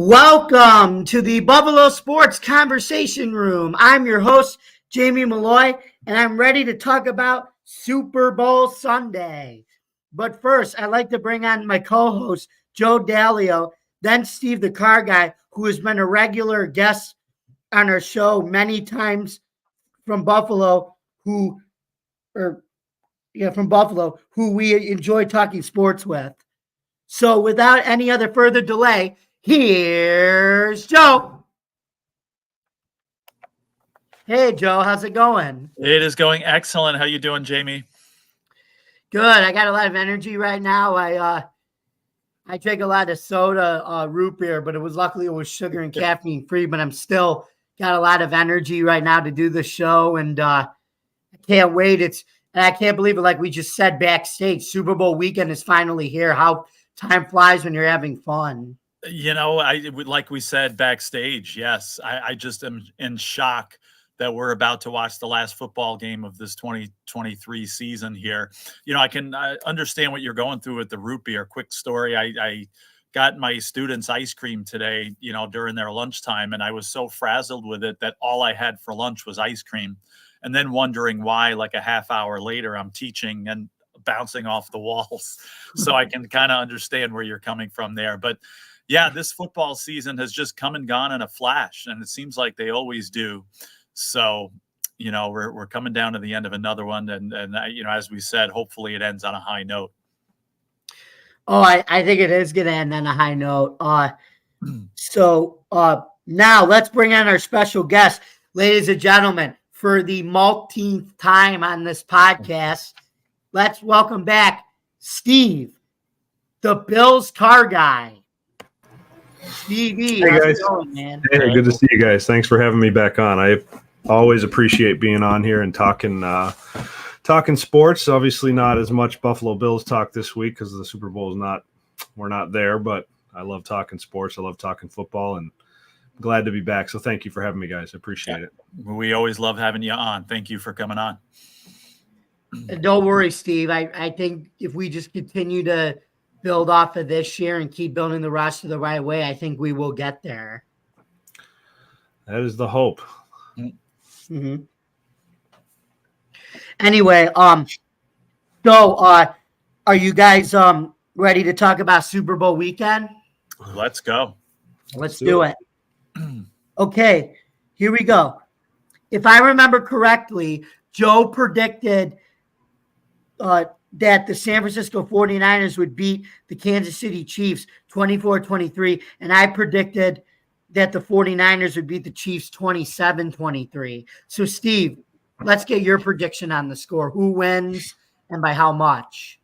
Welcome to the Buffalo Sports Conversation Room. I'm your host, Jamie Malloy, and I'm ready to talk about Super Bowl Sunday. But first, I'd like to bring on my co-host, Joe Dalio, then Steve the Car Guy, who has been a regular guest on our show many times from Buffalo, who we enjoy talking sports with. So without any other further delay, here's Joe. Hey, Joe, how's it going? It is going excellent. How you doing, Jamie? Good. I got a lot of energy right now. I drank a lot of soda, root beer, but luckily it was sugar and caffeine free. But I'm still got a lot of energy right now to do the show, and I can't wait. And I can't believe it. Like we just said backstage, Super Bowl weekend is finally here. How time flies when you're having fun. You know, like we said backstage, yes, I just am in shock that we're about to watch the last football game of this 2023 season here. You know, I can understand what you're going through with the root beer. Quick story. I got my students ice cream today, you know, during their lunchtime, and I was so frazzled with it that all I had for lunch was ice cream. And then wondering why, like a half hour later, I'm teaching and bouncing off the walls. So I can kind of understand where you're coming from there. But yeah, this football season has just come and gone in a flash, and it seems like they always do. So, you know, we're coming down to the end of another one. And you know, as we said, hopefully it ends on a high note. Oh, I think it is going to end on a high note. So now let's bring on our special guest, ladies and gentlemen, for the multeenth time on this podcast. Let's welcome back Steve, the Bills car guy. Stevie, hey how's guys. it going, man? Hey, good to see you guys. Thanks for having me back on. I always appreciate being on here and talking sports. Obviously not as much Buffalo Bills talk this week because the Super Bowl we're not there, but I love talking sports. I love talking football, and I'm glad to be back. So thank you for having me, guys. I appreciate it. We always love having you on. Thank you for coming on. Don't worry, Steve. I think if we just continue to build off of this year and keep building the roster the right way, I think we will get there. That is the hope. Mm-hmm. Anyway, so are you guys ready to talk about Super Bowl weekend? Let's go. Let's do it. Okay, here we go. If I remember correctly, Joe predicted that the San Francisco 49ers would beat the Kansas City Chiefs 24-23, and I predicted that the 49ers would beat the Chiefs 27-23. So, Steve, let's get your prediction on the score. Who wins and by how much?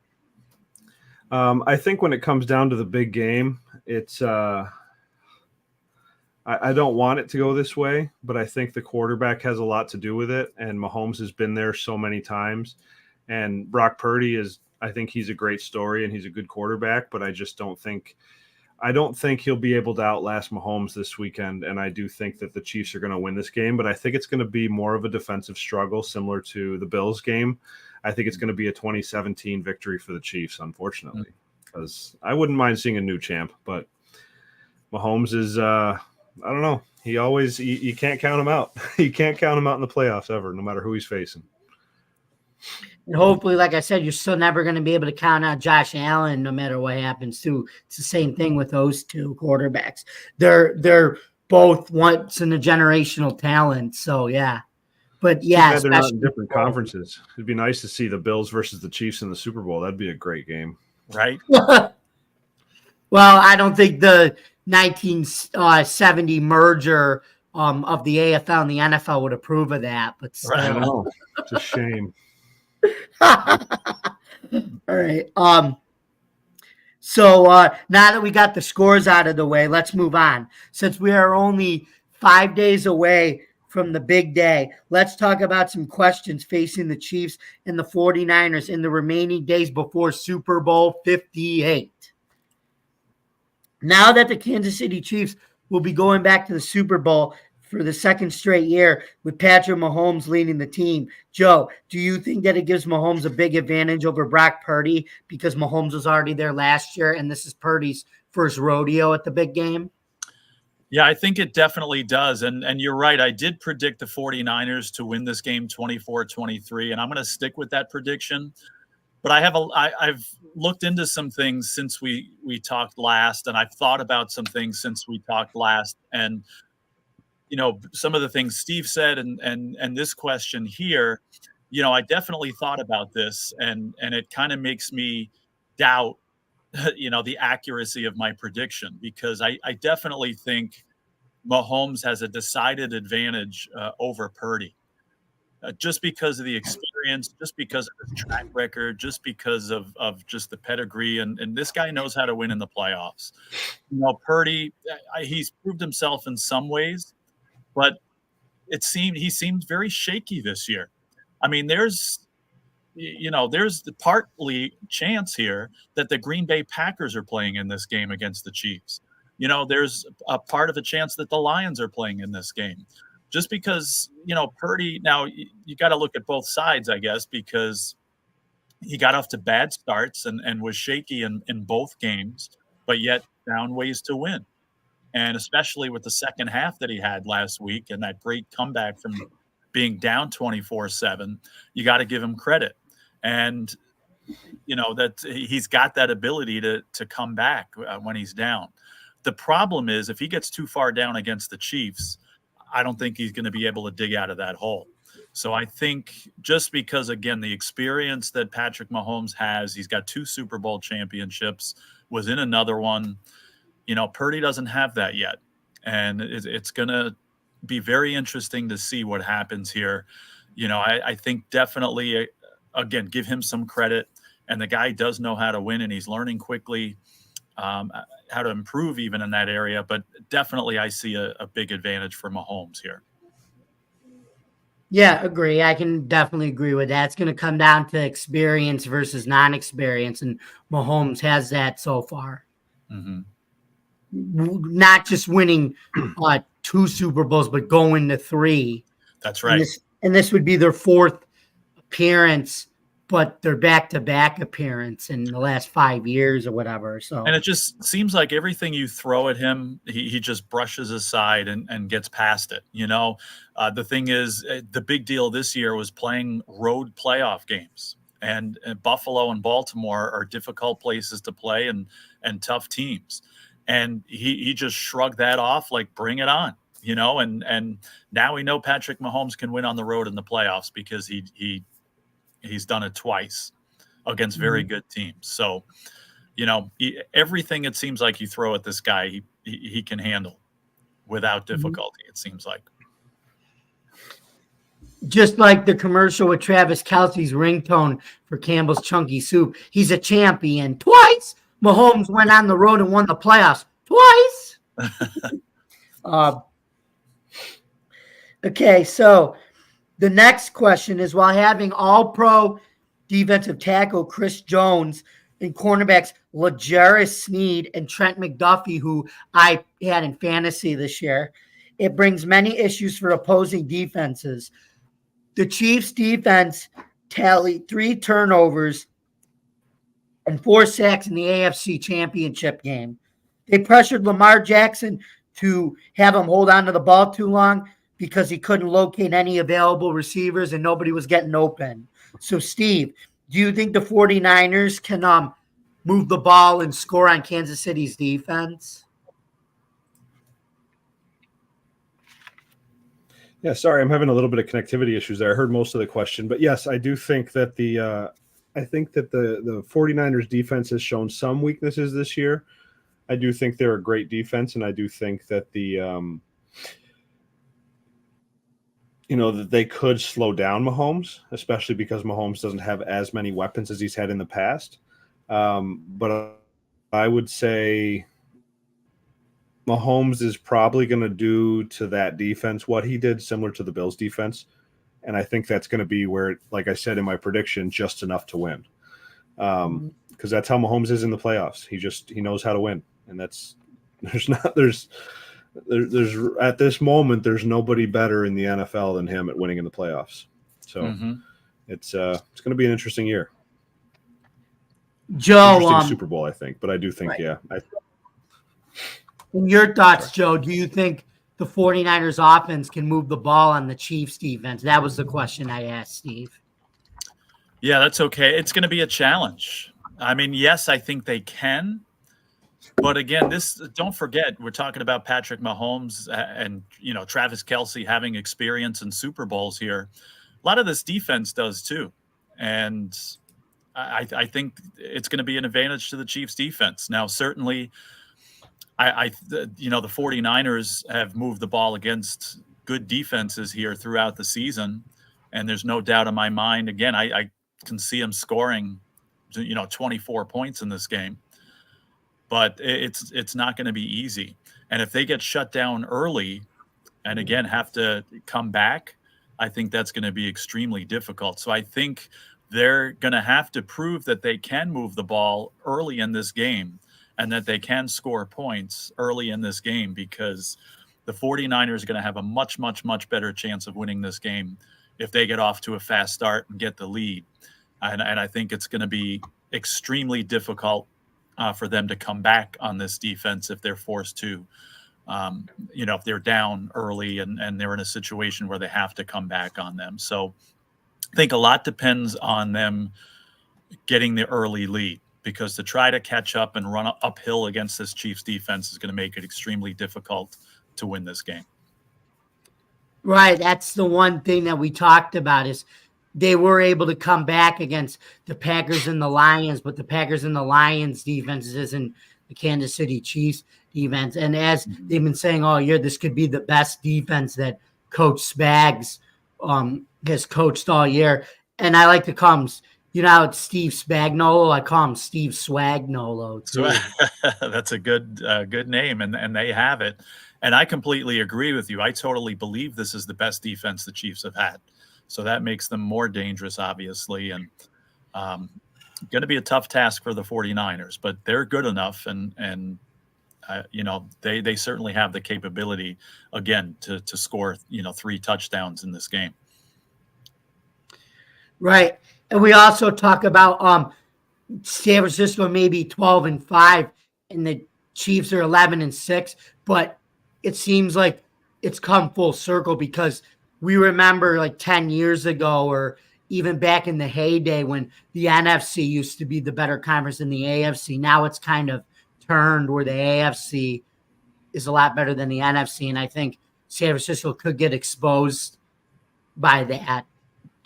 I think when it comes down to the big game, it's I don't want it to go this way, but I think the quarterback has a lot to do with it, and Mahomes has been there so many times. And Brock Purdy I think he's a great story and he's a good quarterback, but I don't think he'll be able to outlast Mahomes this weekend. And I do think that the Chiefs are going to win this game, but I think it's going to be more of a defensive struggle similar to the Bills game. I think it's going to be a 2017 victory for the Chiefs, unfortunately, because I wouldn't mind seeing a new champ, but Mahomes is, I don't know. You can't count him out. You can't count him out in the playoffs ever, no matter who he's facing. And hopefully, like I said, you're still never going to be able to count out Josh Allen no matter what happens, too. It's the same thing with those two quarterbacks. They're both once in a generational talent. So, yeah. But, yeah. They're not in different conferences. It'd be nice to see the Bills versus the Chiefs in the Super Bowl. That'd be a great game. Right? Well, I don't think the 1970 merger of the AFL and the NFL would approve of that. But still. I know. It's a shame. All right. So now that we got the scores out of the way, let's move on. Since we are only 5 days away from the big day, let's talk about some questions facing the Chiefs and the 49ers in the remaining days before Super Bowl 58. Now that the Kansas City Chiefs will be going back to the Super Bowl for the second straight year with Patrick Mahomes leading the team. Joe, do you think that it gives Mahomes a big advantage over Brock Purdy because Mahomes was already there last year and this is Purdy's first rodeo at the big game? Yeah, I think it definitely does. And you're right. I did predict the 49ers to win this game 24-23, and I'm going to stick with that prediction. But I've looked into some things since we talked last, and I've thought about some things since we talked last. And some of the things Steve said and this question here, I definitely thought about this, and it kind of makes me doubt the accuracy of my prediction, because I definitely think Mahomes has a decided advantage over Purdy, just because of the experience, just because of his track record, just because of just the pedigree, and this guy knows how to win in the playoffs. Purdy, he's proved himself in some ways, but he seemed very shaky this year. I mean, there's the partly chance here that the Green Bay Packers are playing in this game against the Chiefs. There's a part of a chance that the Lions are playing in this game. Just because, Purdy, now you got to look at both sides, I guess, because he got off to bad starts and was shaky in both games, but yet found ways to win. And especially with the second half that he had last week and that great comeback from being down 24-7, you got to give him credit. And, that he's got that ability to come back when he's down. The problem is if he gets too far down against the Chiefs, I don't think he's going to be able to dig out of that hole. So I think just because, again, the experience that Patrick Mahomes has, he's got 2 Super Bowl championships, was in another one. Purdy doesn't have that yet. And it's going to be very interesting to see what happens here. I think definitely, again, give him some credit. And the guy does know how to win, and he's learning quickly how to improve even in that area. But definitely I see a big advantage for Mahomes here. Yeah, agree. I can definitely agree with that. It's going to come down to experience versus non-experience, and Mahomes has that so far. Mm-hmm. Not just winning 2 Super Bowls, but going to 3. That's right. And this would be their 4th appearance, but their back-to-back appearance in the last 5 years or whatever. So, and it just seems like everything you throw at him, he just brushes aside and gets past it. The thing is, the big deal this year was playing road playoff games, and Buffalo and Baltimore are difficult places to play and tough teams. And he just shrugged that off, like, bring it on, and now we know Patrick Mahomes can win on the road in the playoffs because he's done it twice against very good teams. So, everything it seems like you throw at this guy, he can handle without difficulty, it seems like. Just like the commercial with Travis Kelce's ringtone for Campbell's Chunky Soup. He's a champion twice. Mahomes went on the road and won the playoffs twice. Okay, so the next question is, while having all-pro defensive tackle Chris Jones and cornerbacks L'Jarius Sneed and Trent McDuffie, who I had in fantasy this year, it brings many issues for opposing defenses. The Chiefs' defense tallied 3 turnovers and 4 sacks in the AFC Championship game. They pressured Lamar Jackson to have him hold on to the ball too long because he couldn't locate any available receivers and nobody was getting open. So, Steve, do you think the 49ers can move the ball and score on Kansas City's defense? Yeah, sorry, I'm having a little bit of connectivity issues there. I heard most of the question, but yes, I do think that the 49ers defense has shown some weaknesses this year. I do think they're a great defense, and I do think that that they could slow down Mahomes, especially because Mahomes doesn't have as many weapons as he's had in the past. But I would say Mahomes is probably going to do to that defense what he did, similar to the Bills defense. And I think that's going to be where, like I said in my prediction, just enough to win. Because that's how Mahomes is in the playoffs. He knows how to win. And there's at this moment, there's nobody better in the NFL than him at winning in the playoffs. So it's going to be an interesting year. Joe, interesting Super Bowl, I think. But I do think, right. In your thoughts, Joe, do you think the 49ers offense can move the ball on the Chiefs defense? That was the question I asked Steve. Yeah, that's okay. It's going to be a challenge. I mean, yes, I think they can. But again, don't forget, we're talking about Patrick Mahomes and, Travis Kelce having experience in Super Bowls here. A lot of this defense does too. And I think it's going to be an advantage to the Chiefs defense. Now, certainly, the 49ers have moved the ball against good defenses here throughout the season. And there's no doubt in my mind, again, I can see them scoring, 24 points in this game. But it's not going to be easy. And if they get shut down early and again have to come back, I think that's going to be extremely difficult. So I think they're going to have to prove that they can move the ball early in this game and that they can score points early in this game, because the 49ers are going to have a much, much, much better chance of winning this game if they get off to a fast start and get the lead. And I think it's going to be extremely difficult for them to come back on this defense if they're forced to, if they're down early and they're in a situation where they have to come back on them. So I think a lot depends on them getting the early lead, because to try to catch up and run uphill against this Chiefs defense is going to make it extremely difficult to win this game. Right. That's the one thing that we talked about is they were able to come back against the Packers and the Lions, but the Packers and the Lions defense isn't the Kansas City Chiefs defense. And as they've been saying all year, this could be the best defense that Coach Spags has coached all year. And I like to call him, it's Steve Spagnuolo. I call him Steve Swagnolo too. That's a good name, and they have it. And I completely agree with you. I totally believe this is the best defense the Chiefs have had. So that makes them more dangerous, obviously, and going to be a tough task for the 49ers, but they're good enough, and they certainly have the capability, again, to score 3 touchdowns in this game. Right, and we also talk about San Francisco maybe 12-5, and the Chiefs are 11-6, but it seems like it's come full circle, because we remember like 10 years ago, or even back in the heyday when the NFC used to be the better conference than the AFC. Now it's kind of turned where the AFC is a lot better than the NFC. And I think San Francisco could get exposed by that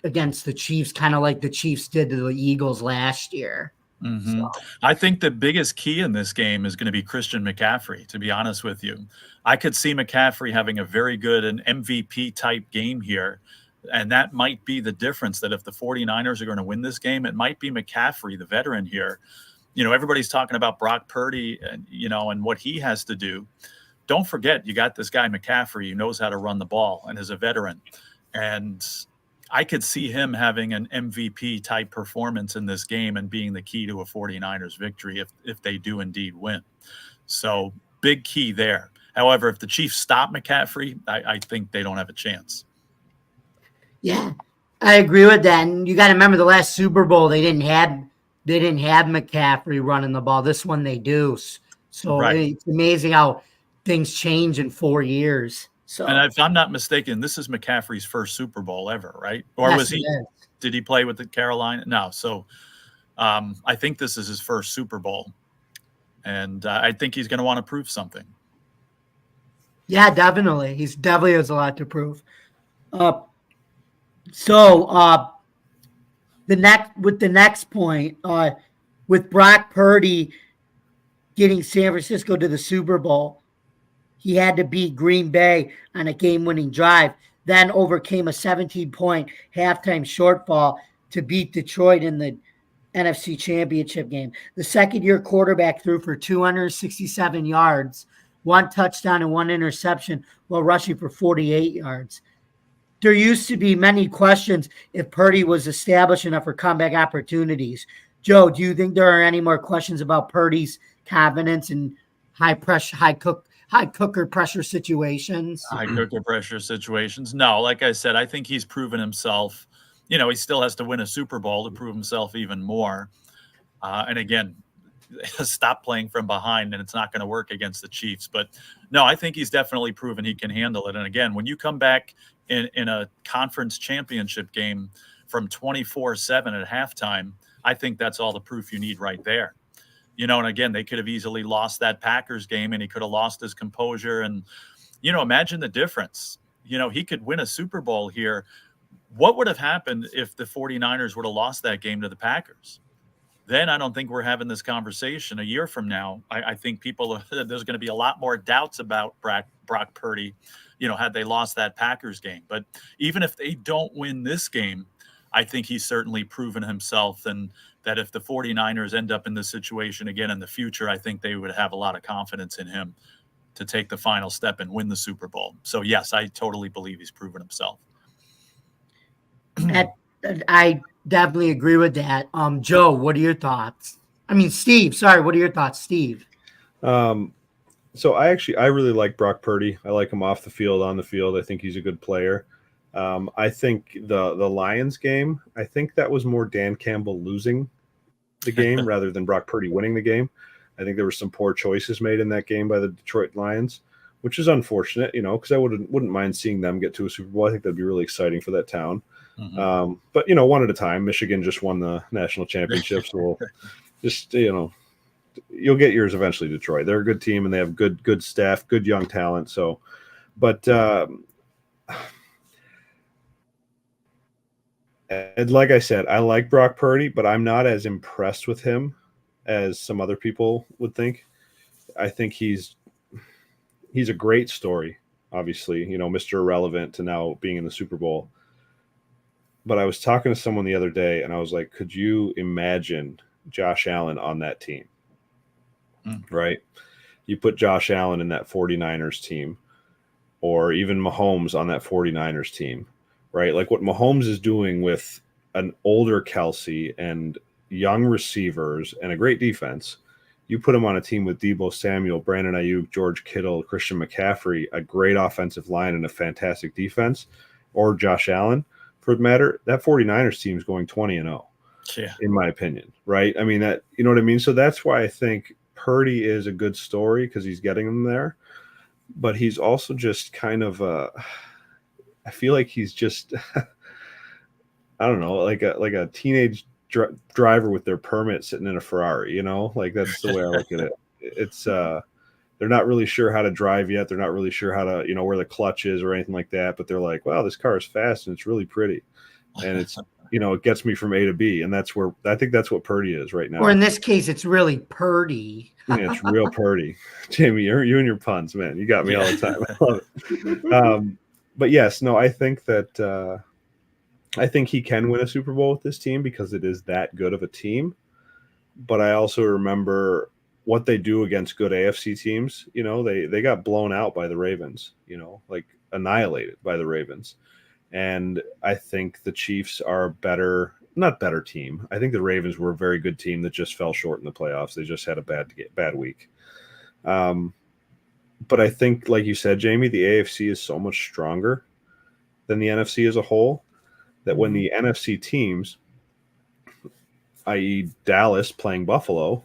against the Chiefs, kind of like the Chiefs did to the Eagles last year. Mm-hmm. So. I think the biggest key in this game is going to be Christian McCaffrey, to be honest with you. I could see McCaffrey having a very good and MVP type game here. And that might be the difference, that if the 49ers are going to win this game, it might be McCaffrey, the veteran here. Everybody's talking about Brock Purdy and what he has to do. Don't forget, you got this guy McCaffrey who knows how to run the ball and is a veteran. And I could see him having an MVP type performance in this game and being the key to a 49ers victory if they do indeed win. So big key there. However, if the Chiefs stop McCaffrey, I think they don't have a chance. Yeah, I agree with that. And you got to remember the last Super Bowl, they didn't have McCaffrey running the ball. This one they do. So right. It's amazing how things change in 4 years. So, and if I'm not mistaken, this is McCaffrey's first Super Bowl ever, right? Or yes, was he? Did he play with the Carolina? No. So I think this is his first Super Bowl, and I think he's going to want to prove something. Yeah, definitely. He's definitely has a lot to prove. The next point, with Brock Purdy getting San Francisco to the Super Bowl, he had to beat Green Bay on a game-winning drive, then overcame a 17-point halftime shortfall to beat Detroit in the NFC Championship game. The second-year quarterback threw for 267 yards, 1 touchdown and 1 interception, while rushing for 48 yards. There used to be many questions if Purdy was established enough for comeback opportunities. Joe, do you think there are any more questions about Purdy's confidence in high cooker pressure situations? High cooker pressure situations? No, like I said, I think he's proven himself. He still has to win a Super Bowl to prove himself even more. And again, stop playing from behind, and it's not going to work against the Chiefs. But no, I think he's definitely proven he can handle it. And again, when you come back in a conference championship game from 24-7 at halftime, I think that's all the proof you need right there. And again, they could have easily lost that Packers game, and he could have lost his composure. And, imagine the difference. He could win a Super Bowl here. What would have happened if the 49ers would have lost that game to the Packers? Then I don't think we're having this conversation a year from now. I think there's going to be a lot more doubts about Brock Purdy, had they lost that Packers game. But even if they don't win this game, I think he's certainly proven himself, and that if the 49ers end up in this situation again in the future, I think they would have a lot of confidence in him to take the final step and win the Super Bowl. So yes, I totally believe he's proven himself. I definitely agree with that. Joe, what are your thoughts? I mean, Steve, sorry. What are your thoughts, Steve? So I really like Brock Purdy. I like him off the field, on the field. I think he's a good player. I think the Lions game, I think that was more Dan Campbell losing the game rather than Brock Purdy winning the game. I think there were some poor choices made in that game by the Detroit Lions, which is unfortunate, because I wouldn't mind seeing them get to a Super Bowl. I think that'd be really exciting for that town. Mm-hmm. But one at a time. Michigan just won the national championship, so we'll just you'll get yours eventually. Detroit, they're a good team and they have good staff, good young talent. So, but and like I said, I like Brock Purdy, but I'm not as impressed with him as some other people would think. I think he's a great story, obviously, Mr. Irrelevant to now being in the Super Bowl. But I was talking to someone the other day, and I was like, could you imagine Josh Allen on that team? Right? You put Josh Allen in that 49ers team, or even Mahomes on that 49ers team, right? Like what Mahomes is doing with an older Kelsey and young receivers and a great defense. You put him on a team with Deebo Samuel, Brandon Ayuk, George Kittle, Christian McCaffrey, a great offensive line and a fantastic defense, or Josh Allen, for the matter, that 49ers team is going 20-0, in my opinion, right? I mean, that, you know what I mean? So that's why I think Purdy is a good story, because he's getting them there. But he's also just kind of I feel like he's just, I don't know, like a teenage driver with their permit sitting in a Ferrari, like that's the way I look at it. It's they're not really sure how to drive yet. They're not really sure how to, where the clutch is or anything like that. But they're like, wow, this car is fast and it's really pretty. And it's, it gets me from A to B. And that's where I think that's what Purdy is right now. Or in this case, it's really Purdy. Yeah, it's real Purdy. Jamie, you and your puns, man. You got me all the time. I love it. But yes, no, I think that I think he can win a Super Bowl with this team because it is that good of a team. But I also remember what they do against good AFC teams. They got blown out by the Ravens, like annihilated by the Ravens. And I think the Chiefs are not better team. I think the Ravens were a very good team that just fell short in the playoffs. They just had a bad week. But I think, like you said, Jamie, the AFC is so much stronger than the NFC as a whole that when the NFC teams, i.e. Dallas playing Buffalo,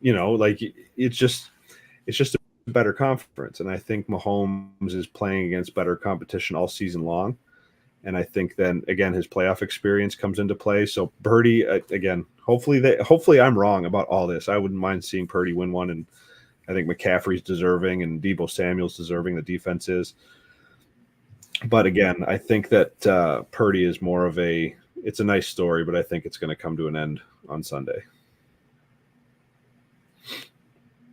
like it's just a better conference. And I think Mahomes is playing against better competition all season long. And I think then again, his playoff experience comes into play. So Purdy, again, hopefully I'm wrong about all this. I wouldn't mind seeing Purdy win one. And I think McCaffrey's deserving and Deebo Samuel's deserving. The defense is. But again, I think that Purdy is more of it's a nice story, but I think it's going to come to an end on Sunday.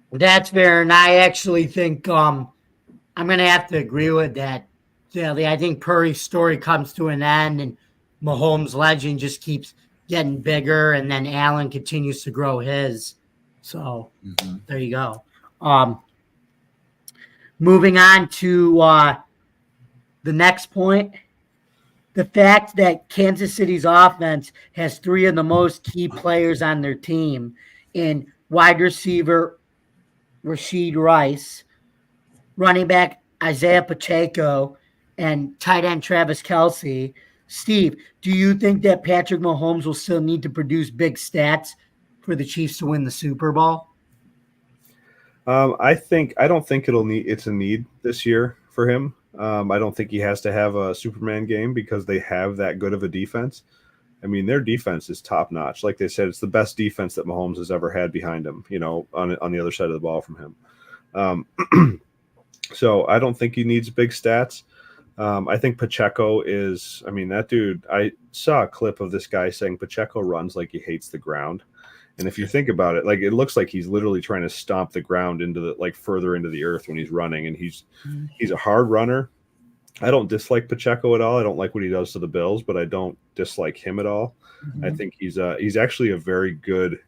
That's fair. And I actually think I'm going to have to agree with that. Yeah, I think Purdy's story comes to an end and Mahomes' legend just keeps getting bigger, and then Allen continues to grow his. So There you go. Moving on to the next point, the fact that Kansas City's offense has three of the most key players on their team in wide receiver Rashid Rice, running back Isaiah Pacheco, and tight end Travis Kelce. Steve, do you think that Patrick Mahomes will still need to produce big stats for the Chiefs to win the Super Bowl? I don't think it's a need this year for him. I don't think he has to have a Superman game because they have that good of a defense. I mean, their defense is top notch. Like they said, it's the best defense that Mahomes has ever had behind him, on the other side of the ball from him. So I don't think he needs big stats. I think Pacheco that dude, I saw a clip of this guy saying Pacheco runs like he hates the ground. And if you think about it, like it looks like he's literally trying to stomp the ground further into the earth when he's running. And he's a hard runner. I don't dislike Pacheco at all. I don't like what he does to the Bills, but I don't dislike him at all. Mm-hmm. I think he's actually a very good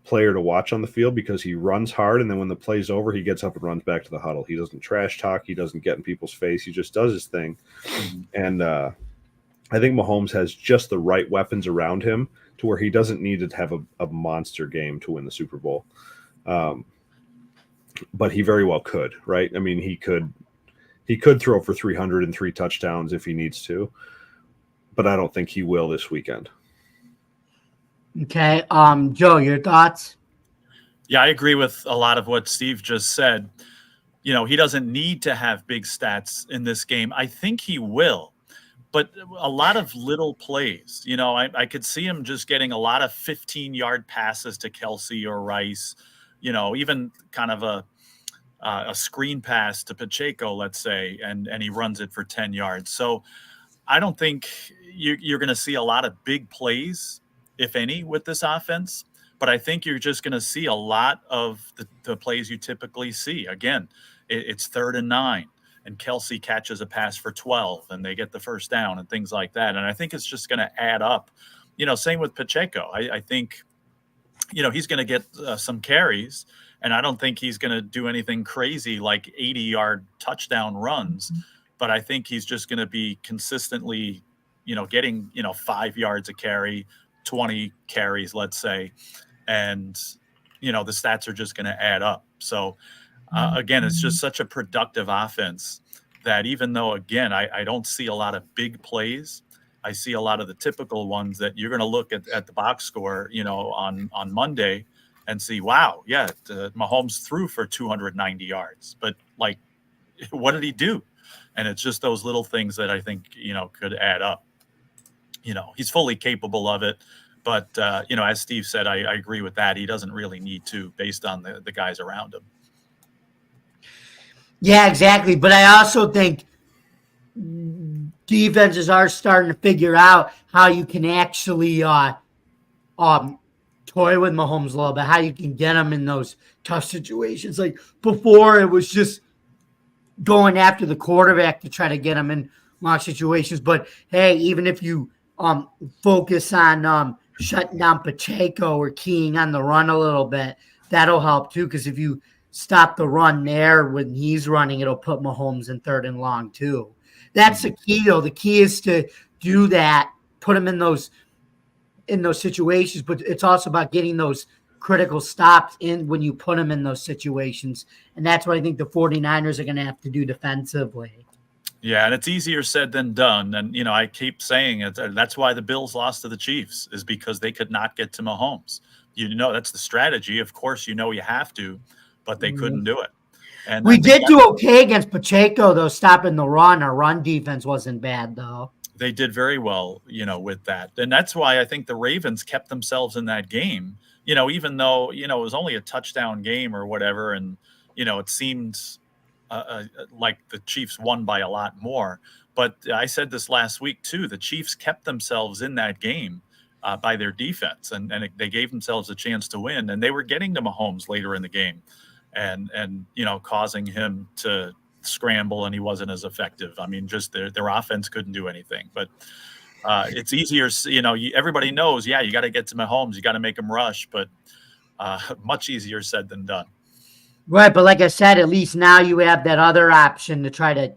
player to watch on the field because he runs hard, and then when the play's over, he gets up and runs back to the huddle. He doesn't trash talk. He doesn't get in people's face. He just does his thing. Mm-hmm. And I think Mahomes has just the right weapons around him to where he doesn't need to have a monster game to win the Super Bowl. But he very well could, right? I mean, he could throw for 303 touchdowns if he needs to, but I don't think he will this weekend. Okay. Joe, your thoughts? Yeah, I agree with a lot of what Steve just said. He doesn't need to have big stats in this game. I think he will, but a lot of little plays. I could see him just getting a lot of 15-yard passes to Kelsey or Rice, even kind of a screen pass to Pacheco, let's say, and he runs it for 10 yards. So I don't think you're going to see a lot of big plays, if any, with this offense. But I think you're just going to see a lot of the plays you typically see. Again, it's 3rd and 9, and Kelsey catches a pass for 12, and they get the first down and things like that. And I think it's just going to add up. Same with Pacheco. I think, he's going to get some carries, and I don't think he's going to do anything crazy like 80-yard touchdown runs. Mm-hmm. But I think he's just going to be consistently, getting, 5 yards a carry, 20 carries, let's say. And, the stats are just going to add up. So, again, it's just such a productive offense that even though, again, I don't see a lot of big plays, I see a lot of the typical ones that you're going to look at the box score, on Monday and see, wow, yeah, Mahomes threw for 290 yards. But, like, what did he do? And it's just those little things that I think, could add up. He's fully capable of it. But, as Steve said, I agree with that. He doesn't really need to based on the guys around him. Yeah, exactly. But I also think defenses are starting to figure out how you can actually toy with Mahomes a little bit, how you can get him in those tough situations. Like before, it was just going after the quarterback to try to get him in lock situations. But hey, even if you focus on shutting down Pacheco or keying on the run a little bit, that'll help too. Because if you stop the run there when he's running, it'll put Mahomes in 3rd and long too. That's the key, though. The key is to do that, put him in those situations, but it's also about getting those critical stops in when you put them in those situations. And that's what I think the 49ers are going to have to do defensively. Yeah, and it's easier said than done. And, I keep saying it. That's why the Bills lost to the Chiefs, is because they could not get to Mahomes. That's the strategy. Of course, you have to, but they couldn't do it. And we did do okay against Pacheco, though, stopping the run. Our run defense wasn't bad, though. They did very well, with that. And that's why I think the Ravens kept themselves in that game, even though, it was only a touchdown game or whatever. And, it seemed like the Chiefs won by a lot more. But I said this last week, too. The Chiefs kept themselves in that game by their defense, and they gave themselves a chance to win. And they were getting to Mahomes later in the game and causing him to scramble, and he wasn't as effective. I mean, just their offense couldn't do anything. But it's easier, everybody knows, you got to get to Mahomes, you got to make him rush, but much easier said than done. Right, but like I said, at least now you have that other option to try to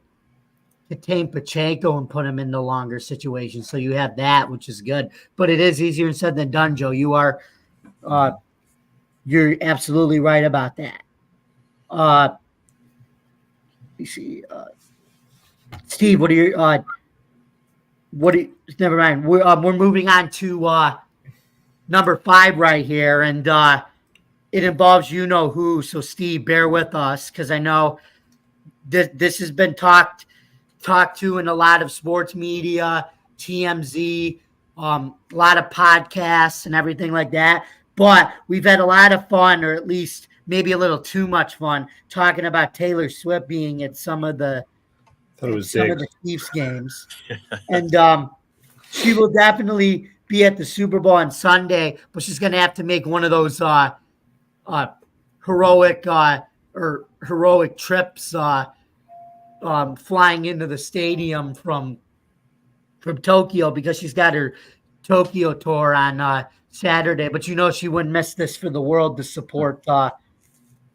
contain Pacheco and put him in the longer situations. So you have that, which is good. But it is easier said than done, Joe. You're absolutely right about that. Let me see. Steve, what are your never mind. We're moving on to number 5 right here, and it involves you know who. So Steve, bear with us because I know this has been talked to in a lot of sports media, TMZ, a lot of podcasts and everything like that. But we've had a lot of fun, or at least maybe a little too much fun, talking about Taylor Swift being at some of the Chiefs games, and she will definitely be at the Super Bowl on Sunday, but she's going to have to make one of those uh, heroic heroic trips flying into the stadium from Tokyo because she's got her Tokyo tour on Saturday. But you know she wouldn't miss this for the world to support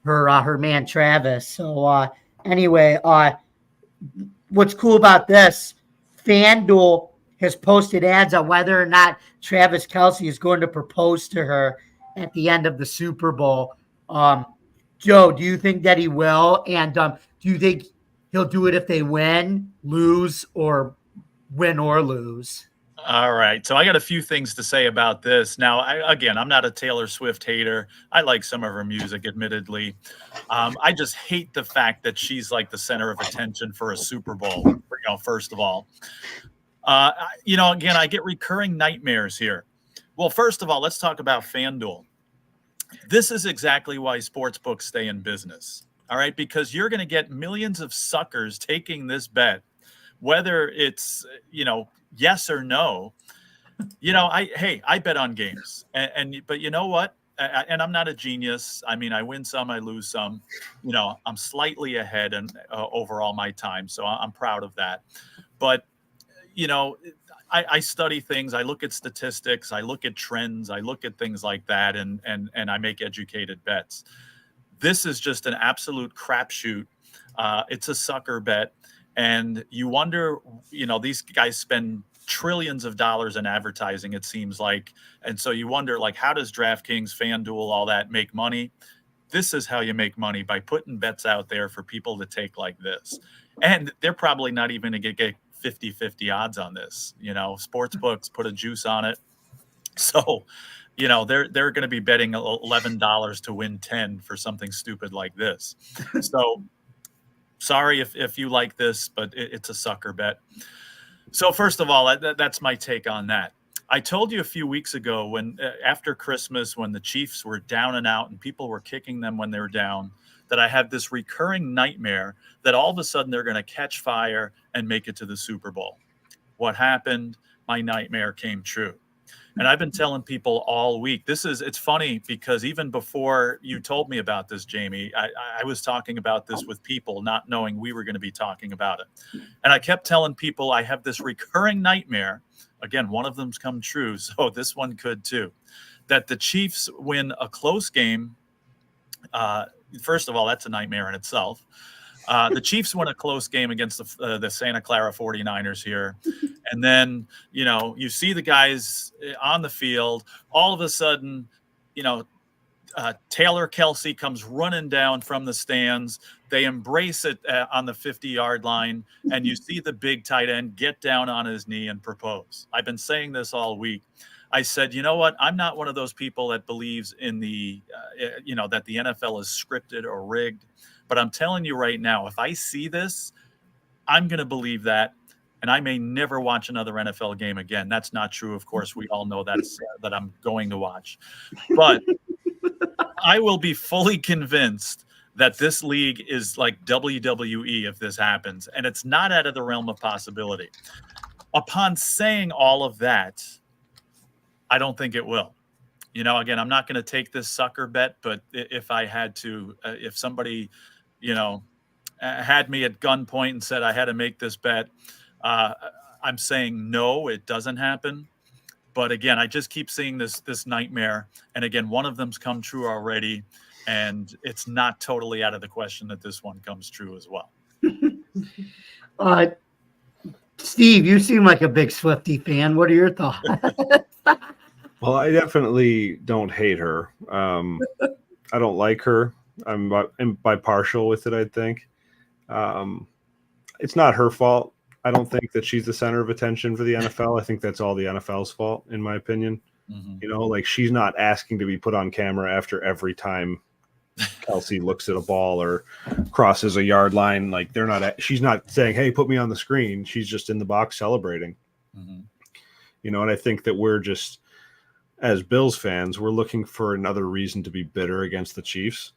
her man Travis. So anyway, what's cool about this? FanDuel has posted ads on whether or not Travis Kelce is going to propose to her at the end of the Super Bowl. Joe, do you think that he will? And do you think he'll do it if they win, lose, or win or lose? All right. So I got a few things to say about this. Now, I'm not a Taylor Swift hater. I like some of her music, admittedly. I just hate the fact that she's like the center of attention for a Super Bowl, first of all. Again, I get recurring nightmares here. Well, first of all, let's talk about FanDuel. This is exactly why sportsbooks stay in business. All right, because you're going to get millions of suckers taking this bet, whether it's, yes or no. I bet on games, but you know what? And I'm not a genius. I mean, I win some, I lose some. I'm slightly ahead and overall my time, so I'm proud of that. But I study things. I look at statistics. I look at trends. I look at things like that, and I make educated bets. This is just an absolute crapshoot. It's a sucker bet, and you wonder, these guys spend trillions of dollars in advertising, it seems like, and so you wonder, like, how does DraftKings, FanDuel, all that make money? This is how you make money, by putting bets out there for people to take like this, and they're probably not even going to get 50-50 odds on this. Sports books put a juice on it. So, they're going to be betting $11 to win 10 for something stupid like this. So sorry if you like this, but it's a sucker bet. So first of all, that's my take on that. I told you a few weeks ago when after Christmas, when the Chiefs were down and out and people were kicking them when they were down, that I have this recurring nightmare that all of a sudden they're going to catch fire and make it to the Super Bowl. What happened? My nightmare came true. And I've been telling people all week, it's funny because even before you told me about this, Jamie, I was talking about this with people, not knowing we were going to be talking about it. And I kept telling people I have this recurring nightmare. Again, one of them's come true, so this one could too, that the Chiefs win a close game. First of all, that's a nightmare in itself. The Chiefs won a close game against the Santa Clara 49ers here. And then, you see the guys on the field. All of a sudden, Taylor Kelce comes running down from the stands. They embrace it on the 50-yard line. And you see the big tight end get down on his knee and propose. I've been saying this all week. I said, you know what? I'm not one of those people that believes in the, that the NFL is scripted or rigged. But I'm telling you right now, if I see this, I'm going to believe that. And I may never watch another NFL game again. That's not true. Of course, we all know that I'm going to watch. But I will be fully convinced that this league is like WWE if this happens. And it's not out of the realm of possibility. Upon saying all of that, I don't think it will. Again, I'm not going to take this sucker bet, but if I had to, if somebody, had me at gunpoint and said I had to make this bet, I'm saying no, it doesn't happen. But again, I just keep seeing this nightmare. And again, one of them's come true already. And it's not totally out of the question that this one comes true as well. Steve, you seem like a big Swiftie fan. What are your thoughts? Well, I definitely don't hate her. I don't like her. I'm bipartial with it, I think. It's not her fault. I don't think that she's the center of attention for the NFL. I think that's all the NFL's fault, in my opinion. Mhm. You know, like she's not asking to be put on camera after every time Kelsey looks at a ball or crosses a yard line. Like she's not saying, "Hey, put me on the screen." She's just in the box celebrating. Mhm. You know, and I think that we're just, as Bills fans, we're looking for another reason to be bitter against the Chiefs,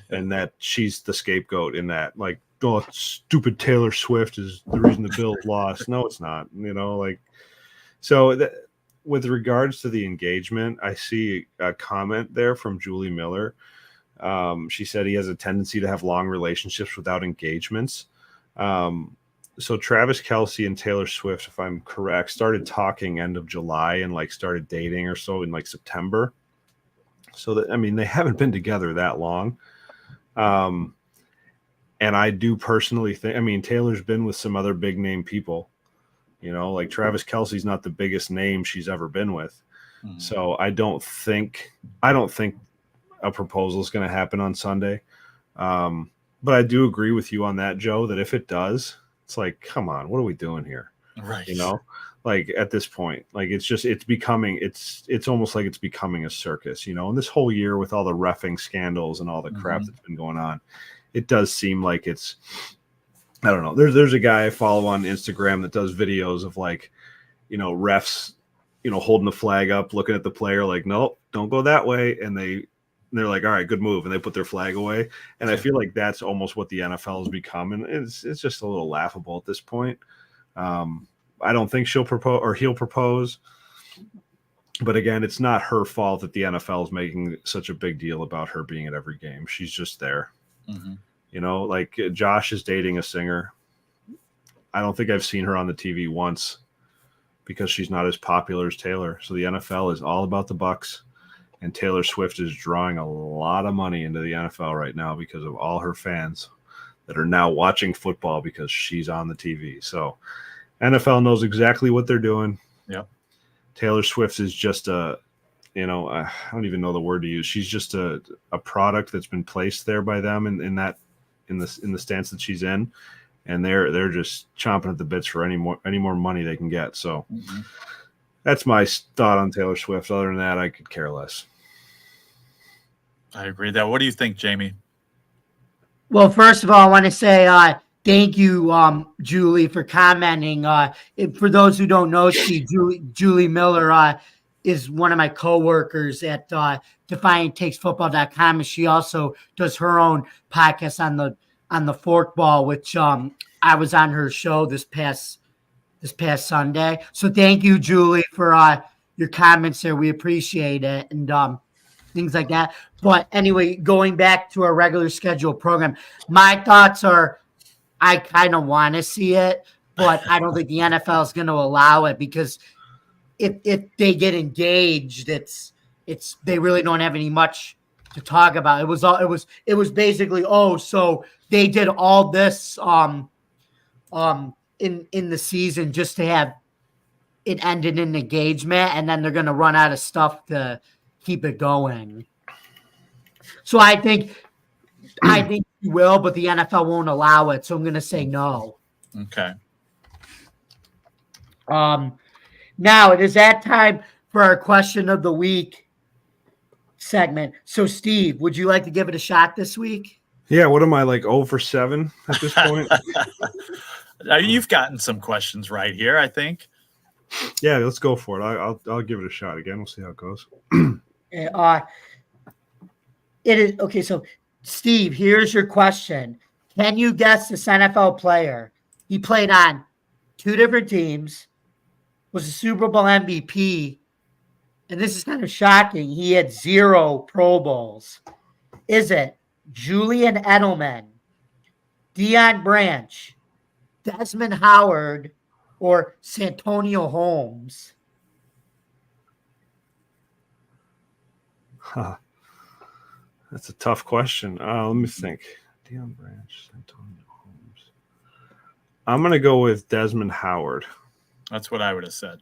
and that she's the scapegoat in that. Like, oh, stupid Taylor Swift is the reason the Bills lost. No, it's not. You know, like, so with regards to the engagement, I see a comment there from Julie Miller. She said he has a tendency to have long relationships without engagements. So Travis Kelce and Taylor Swift, if I'm correct, started talking end of July and like started dating or so in like September. So that, I mean, they haven't been together that long. And I do personally think, I mean, Taylor's been with some other big name people, you know, like Travis Kelce's not the biggest name she's ever been with. Mhm. So I don't think a proposal is going to happen on Sunday. But I do agree with you on that, Joe, that if it does, it's like, come on, what are we doing here? Right. You know, like at this point, like it's almost like it's becoming a circus, you know, and this whole year with all the reffing scandals and all the crap Mhm. that's been going on, it does seem like it's, I don't know. There's a guy I follow on Instagram that does videos of like, you know, refs, you know, holding the flag up, looking at the player like, nope, don't go that way. And they're like, all right, good move. And they put their flag away. And I feel like that's almost what the NFL has become. And it's just a little laughable at this point. I don't think she'll propose or he'll propose. But again, it's not her fault that the NFL is making such a big deal about her being at every game. She's just there. Mhm. You know, like Josh is dating a singer. I don't think I've seen her on the TV once because she's not as popular as Taylor. So the NFL is all about the Bucks. And Taylor Swift is drawing a lot of money into the NFL right now because of all her fans that are now watching football because she's on the TV. So NFL knows exactly what they're doing. Yep. Taylor Swift is just I don't even know the word to use. She's just a product that's been placed there by them in the stance that she's in. And they're just chomping at the bits for any more money they can get. So that's my thought on Taylor Swift. Other than that, I could care less. I agree. That. What do you think, Jamie? Well, first of all, I want to say thank you, Julie, for commenting. For those who don't know, Steve, Julie Miller is one of my coworkers at DefiantTakesFootball.com, and she also does her own podcast on the Forkball, which I was on her show this past Sunday. So thank you, Julie, for your comments there. We appreciate it. And things like that. But anyway, going back to our regular scheduled program, my thoughts are I kind of want to see it, but I don't think the NFL is going to allow it because if they get engaged, it's they really don't have any much to talk about. It was basically, so they did all this in the season just to have it ended in engagement, and then they're going to run out of stuff to keep it going. So I think you will, but the NFL won't allow it. So I'm going to say no. Okay. Now it is that time for our question of the week segment. So Steve, would you like to give it a shot this week? Yeah. What am I, like 0 for 7 at this point? You've gotten some questions right here, I think. Yeah, let's go for it. I'll give it a shot again. We'll see how it goes. It is okay. So, Steve, here's your question: can you guess this NFL player? He played on 2 different teams, was a Super Bowl MVP, and this is kind of shocking. He had 0 Pro Bowls. Is it Julian Edelman, Deion Branch, Desmond Howard, or Santonio Holmes? Huh. That's a tough question. Let me think. Deion Branch, Antonio Holmes. I'm gonna go with Desmond Howard. That's what I would have said.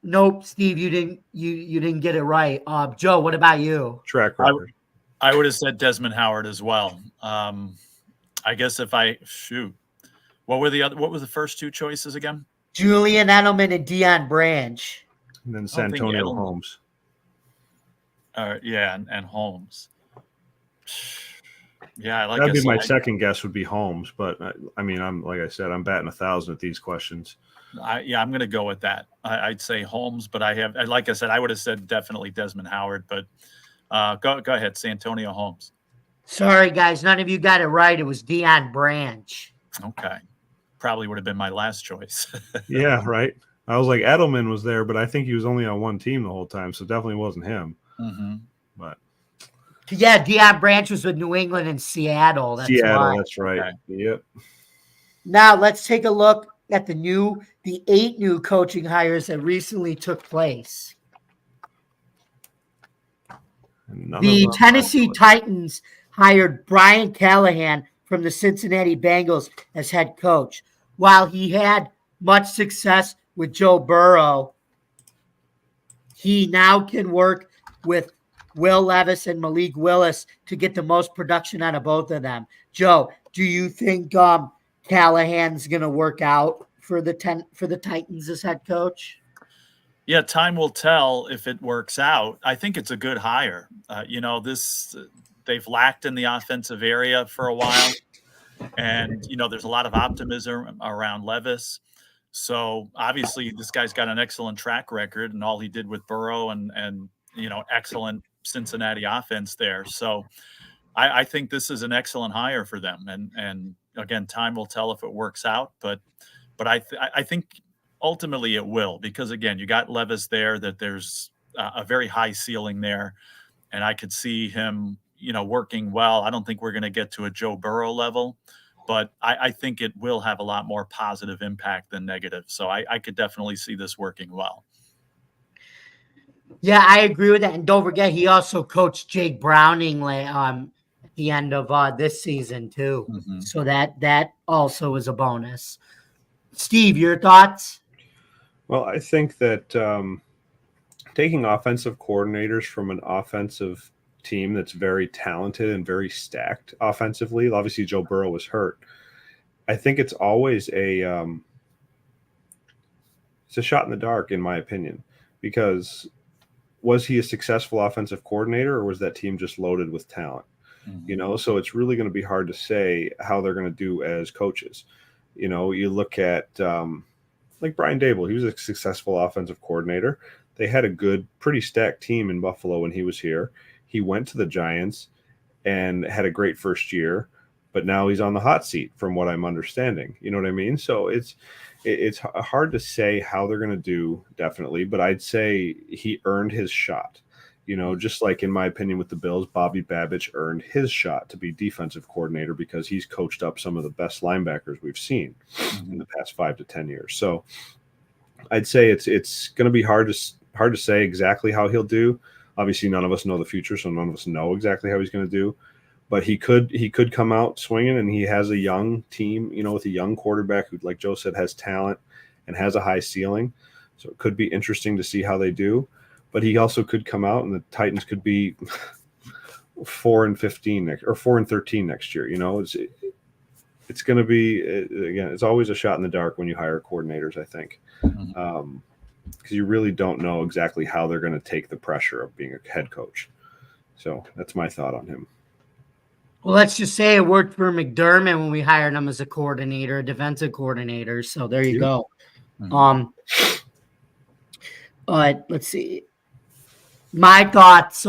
Nope, Steve, you didn't get it right. Joe, what about you? Track record. I would have said Desmond Howard as well. I guess if I shoot, what were the first 2 choices again? Julian Edelman and Deion Branch. And then I don't think Santonio Edelman- Holmes. Yeah, and Holmes. Yeah, like That'd I be my said, second guess would be Holmes, but I mean, like I said, I'm batting 1,000 at these questions. I'm going to go with that. I'd say Holmes, but like I said, I would have said definitely Desmond Howard, but go ahead, Santonio Holmes. Sorry, guys, none of you got it right. It was Deion Branch. Okay, probably would have been my last choice. Yeah, right. I was like, Edelman was there, but I think he was only on one team the whole time, so definitely wasn't him. Mm-hmm. But Yeah, Deion Branch was with New England and Seattle. That's why. That's right. Okay. Yep. Now let's take a look at the 8 new coaching hires that recently took place. The Tennessee Titans hired Brian Callahan from the Cincinnati Bengals as head coach. While he had much success with Joe Burrow, he now can work with Will Levis and Malik Willis to get the most production out of both of them. Joe, do you think Callahan's going to work out for the Titans as head coach? Yeah, time will tell if it works out. I think it's a good hire. They've lacked in the offensive area for a while, and there's a lot of optimism around Levis. So obviously, this guy's got an excellent track record, and all he did with Burrow and excellent Cincinnati offense there. So I think this is an excellent hire for them. And again, time will tell if it works out, but I think ultimately it will, because again, you got Levis there, that there's a very high ceiling there, and I could see him, working well. I don't think we're going to get to a Joe Burrow level, but I think it will have a lot more positive impact than negative. So I could definitely see this working well. Yeah, I agree with that. And don't forget, he also coached Jake Browning at the end of this season too. Mm-hmm. So that also was a bonus. Steve, your thoughts? Well, I think that taking offensive coordinators from an offensive team that's very talented and very stacked offensively, obviously Joe Burrow was hurt. I think it's always it's a shot in the dark, in my opinion, because was he a successful offensive coordinator, or was that team just loaded with talent? Mm-hmm. So it's really going to be hard to say how they're going to do as coaches. You look at like Brian Dable, he was a successful offensive coordinator. They had a good, pretty stacked team in Buffalo when he was here. He went to the Giants and had a great first year, but now he's on the hot seat from what I'm understanding. You know what I mean? So it's hard to say how they're going to do, definitely, but I'd say he earned his shot. Just like in my opinion with the Bills, Bobby Babich earned his shot to be defensive coordinator because he's coached up some of the best linebackers we've seen in the past 5 to 10 years. So I'd say it's going to be hard to say exactly how he'll do. Obviously, none of us know the future, so none of us know exactly how he's going to do. But he could come out swinging, and he has a young team, with a young quarterback who, like Joe said, has talent and has a high ceiling. So it could be interesting to see how they do. But he also could come out, and the Titans could be 4-15 or 4-13 next year. It's going to be, again, it's always a shot in the dark when you hire coordinators, I think, because you really don't know exactly how they're going to take the pressure of being a head coach. So that's my thought on him. Well, let's just say it worked for McDermott when we hired him as a coordinator, a defensive coordinator. So there you go. Let's see. My thoughts,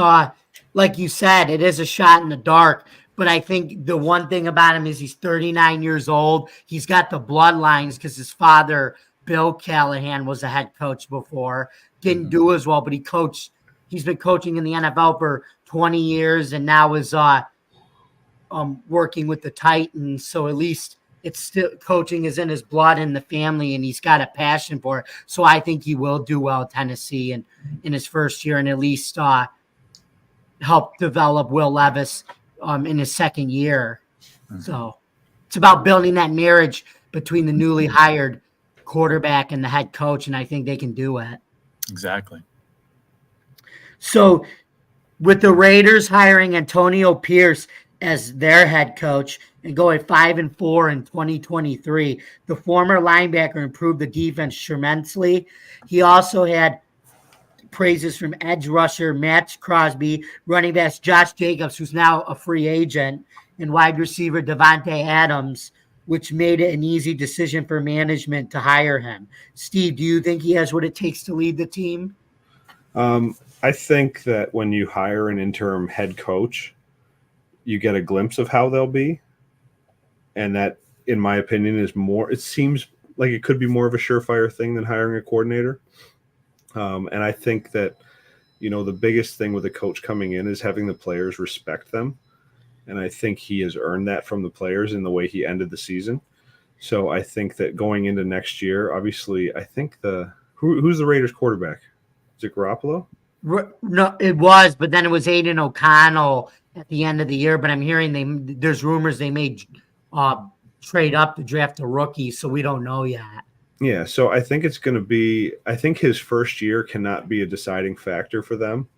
like you said, it is a shot in the dark. But I think the one thing about him is he's 39 years old. He's got the bloodlines because his father, Bill Callahan, was a head coach before. Didn't do as well, but he's been coaching in the NFL for 20 years and now is working with the Titans. So at least it's still, coaching is in his blood and the family, and he's got a passion for it. So I think he will do well at Tennessee and in his first year, and at least help develop Will Levis in his second year. So it's about building that marriage between the newly hired quarterback and the head coach, and I think they can do it. Exactly. So with the Raiders hiring Antonio Pierce as their head coach and going 5-4 in 2023, the former linebacker improved the defense tremendously. He also had praises from edge rusher Matt Crosby, running back Josh Jacobs, who's now a free agent, and wide receiver Devontae Adams, which made it an easy decision for management to hire him. Steve, do you think he has what it takes to lead the team? I think that when you hire an interim head coach, you get a glimpse of how they'll be. And that, in my opinion, is more, it seems like it could be more of a surefire thing than hiring a coordinator. And I think that, the biggest thing with a coach coming in is having the players respect them. And I think he has earned that from the players in the way he ended the season. So I think that going into next year, obviously, I think who's the Raiders quarterback? Is it Garoppolo? No, it was, but then it was Aiden O'Connell at the end of the year. But I'm hearing there's rumors they may trade up to draft a rookie, so we don't know yet. Yeah, so I think it's going to be – I think his first year cannot be a deciding factor for them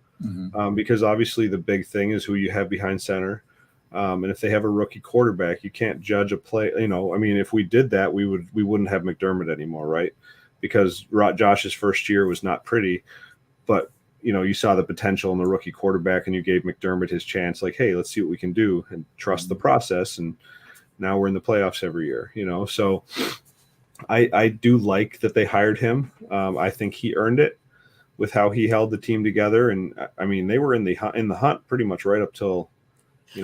because obviously the big thing is who you have behind center. And if they have a rookie quarterback, you can't judge a play. If we did that, we wouldn't have McDermott anymore, right? Because Josh's first year was not pretty, but you saw the potential in the rookie quarterback, and you gave McDermott his chance. Like, hey, let's see what we can do, and trust the process. And now we're in the playoffs every year, So I do like that they hired him. I think he earned it with how he held the team together, and they were in the hunt pretty much right up till.